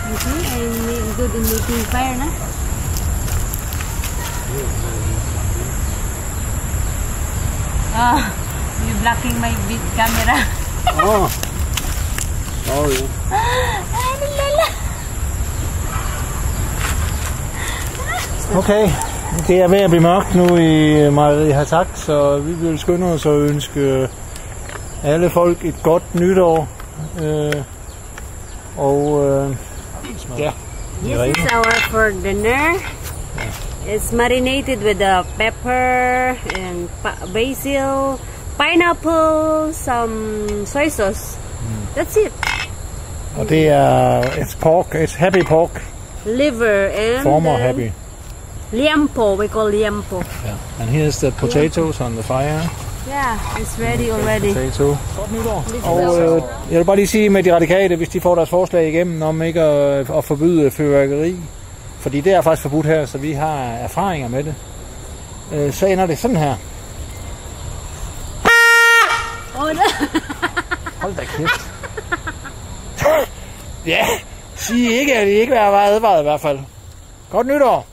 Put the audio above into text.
You see, I'm good in making fire, no? Oh, you're blocking my big camera. Oh, sorry. Okay, det er ved at blive mørkt nu i Mejeri Hatak, så vi vil skynde os at ønske alle folk et godt nytår. Ja. This is our for dinner. It's marinated with pepper and basil, pineapple, some soy sauce. That's it. Og det er it's pork, it's happy pork. Liver and Former happy. liampo, we call liampo. Yeah. And here's the potatoes on the fire. Yeah, it's ready already. Potato. Og jeg vil bare lige sige med de radikale, hvis de får deres forslag igennem om ikke at forbyde fyrværkeri, fordi det er faktisk forbudt her, så vi har erfaringer med det, så ender det sådan her. Hold da kæft. Ja, sig ikke, at I ikke vil have været advaret i hvert fald. Godt nytår.